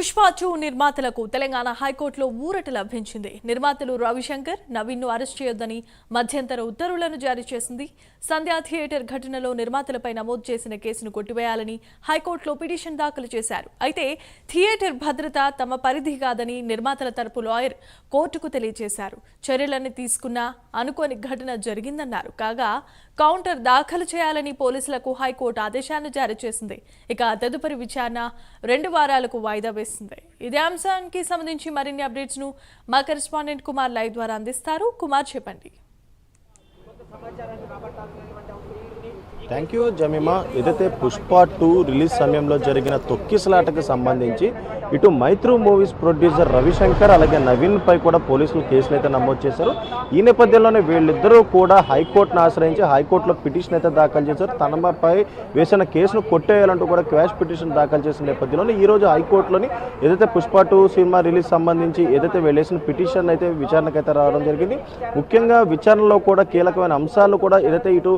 పుష్ప 2 నిర్మాతలకు తెలంగాణ హైకోర్టులో ఊరట లభించింది. నిర్మాతలు రవిశంకర్, నవీన్ ను అరెస్ట్ చేయొద్దని మధ్యంతర ఉత్తర్వులను జారీ చేసింది. సంధ్యా థియేటర్ ఘటనలో నిర్మాతలపై నమోదు చేసిన కేసును కొట్టివేయాలని హైకోర్టులో పిటిషన్ దాఖలు చేశారు. అయితే థియేటర్ భద్రత తమ పరిధి కాదని నిర్మాతల తరపు లాయర్ కోర్టుకు తెలియజేశారు. చర్యలను తీసుకున్నా అనుకోని ఘటన జరిగిందన్నారు. కాగా కౌంటర్ దాఖలు చేయాలని పోలీసులకు హైకోర్టు ఆదేశాన్ని జారీ చేసింది. ఇక తదుపరి విచారణ 2 వారాలకు వాయిదా వేసింది. ఇదే అంశానికి సంబంధించి మరిన్ని అప్డేట్స్ ను మా కరెస్పాండెంట్ కుమార్ లైవ్ ద్వారా అందిస్తారు. కుమార్, చెప్పండి. Thank you Jemimah. ఏదైతే పుష్ప 2 రిలీజ్ సమయంలో జరిగిన తొక్కిసలాటకు సంబంధించి ఇటు మైత్రి మూవీస్ ప్రొడ్యూసర్ రవిశంకర్ అలాగే నవీన్ పై కూడా పోలీసులు కేసులు అయితే నమోదు చేశారు. ఈ నేపథ్యంలోనే వీళ్ళిద్దరూ కూడా హైకోర్టును ఆశ్రయించి హైకోర్టులో పిటిషన్ అయితే దాఖలు చేశారు. తనపై వేసిన కేసును కొట్టేయాలంటూ కూడా క్వాష్ పిటిషన్ దాఖలు చేసిన నేపథ్యంలోనే ఈ రోజు హైకోర్టులోని ఏదైతే పుష్ప 2 సినిమా రిలీజ్ సంబంధించి ఏదైతే వేసిన పిటిషన్ అయితే విచారణకైతే రావడం జరిగింది. ముఖ్యంగా విచారణలో కూడా కీలకమైన అంశాలు కూడా ఏదైతే ఇటు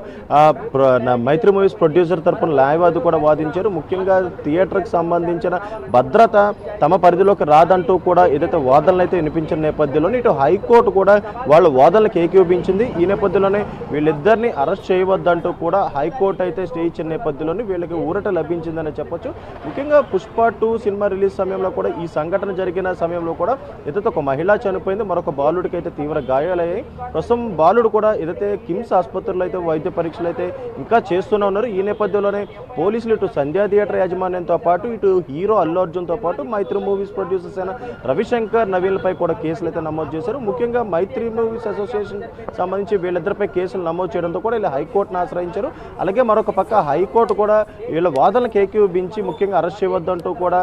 మైత్రి మూవీస్ ప్రొడ్యూసర్ తరపున న్యాయవాది కూడా వాదించారు. ముఖ్యంగా థియేటర్కి సంబంధించిన భద్రత తమ పరిధిలోకి రాదంటూ కూడా ఏదైతే వాదనలు అయితే వినిపించిన నేపథ్యంలోనే ఇటు హైకోర్టు కూడా వాళ్ళ వాదనలకు ఏకీభవించింది. ఈ నేపథ్యంలోనే వీళ్ళిద్దరిని అరెస్ట్ చేయవద్దంటూ కూడా హైకోర్టు అయితే స్టే ఇచ్చిన నేపథ్యంలోనే వీళ్ళకి ఊరట లభించిందని చెప్పొచ్చు. ముఖ్యంగా పుష్ప 2 సినిమా రిలీజ్ సమయంలో కూడా ఈ సంఘటన జరిగిన సమయంలో కూడా ఏదైతే ఒక మహిళ చనిపోయింది, మరొక బాలుడికి అయితే తీవ్ర గాయాలయ్యాయి. ప్రస్తుతం బాలుడు కూడా ఏదైతే కిమ్స్ ఆసుపత్రిలో అయితే వైద్య పరీక్షలు అయితే ఇంకా చేస్తూనే ఉన్నారు. ఈ నేపథ్యంలోనే పోలీసులు ఇటు సంధ్యా థియేటర్ యాజమాన్యంతో పాటు ఇటు హీరో అల్లు అర్జున్తో పాటు మైత్రి మూవీస్ ప్రొడ్యూసర్స్ అయిన రవిశంకర్, నవీన్లపై కూడా కేసులు అయితే నమోదు చేశారు. ముఖ్యంగా మైత్రి మూవీస్ అసోసియేషన్ సంబంధించి వీళ్ళిద్దరిపై కేసులు నమోదు చేయడంతో కూడా వీళ్ళు హైకోర్టును ఆశ్రయించారు. అలాగే మరొక పక్క హైకోర్టు కూడా వీళ్ళ వాదనలకు ఏకీభవించి ముఖ్యంగా అరెస్ట్ చేయవద్దంటూ కూడా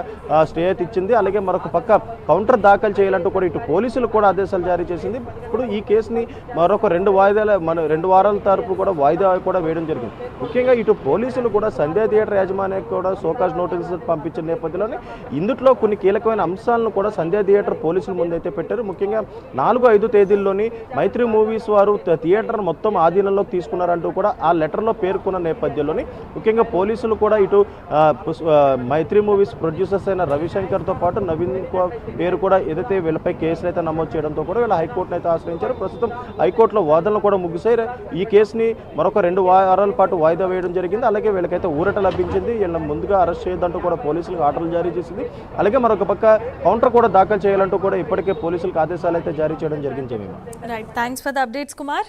స్టే అయితే ఇచ్చింది. అలాగే మరొక పక్క కౌంటర్ దాఖలు చేయాలంటూ కూడా ఇటు పోలీసులు కూడా ఆదేశాలు జారీ చేసింది. ఇప్పుడు ఈ కేసుని మరొక 2 వారాల తరపు కూడా వాయిదా కూడా వేయడం జరిగింది. ముఖ్యంగా ఇటు పోలీసులు కూడా సంధ్యా థియేటర్ యాజమాన్యానికి కూడా సోకాజ్ నోటీసులు పంపించిన నేపథ్యంలోనే ఇందులో కొన్ని కీలకమైన అంశాలను కూడా సంధ్యా థియేటర్ పోలీసుల ముందైతే పెట్టారు. ముఖ్యంగా 4-5 తేదీల్లోని మైత్రి మూవీస్ వారు థియేటర్ మొత్తం ఆధీనంలోకి తీసుకున్నారంటూ కూడా ఆ లెటర్లో పేర్కొన్న నేపథ్యంలోని ముఖ్యంగా పోలీసులు కూడా ఇటు మైత్రి మూవీస్ ప్రొడ్యూసర్స్ అయిన రవిశంకర్తో పాటు నవీన్ పేరు కూడా ఏదైతే వీళ్ళపై కేసులు అయితే నమోదు చేయడంతో కూడా వీళ్ళ హైకోర్టును అయితే ఆశ్రయించారు. ప్రస్తుతం హైకోర్టులో వాదనలు కూడా ముగిసాయి. ఈ కేసుని మరొక 2 వారాల పాటు వాయిదా వేయడం జరిగింది. అలాగే వీళ్ళకైతే ఊరట లభించింది. వీళ్ళ ముందుగా అరెస్ట్ చేయొద్దంటూ కూడా పోలీసులకు ఆర్డర్లు జారీ చేసింది. అలాగే మరొక పక్క కౌంటర్ కూడా దాఖలు చేయాలంటూ కూడా ఇప్పటికే పోలీసులకు ఆదేశాలు అయితే జారీ చేయడం జరిగింది. Right, thanks for the updates Kumar.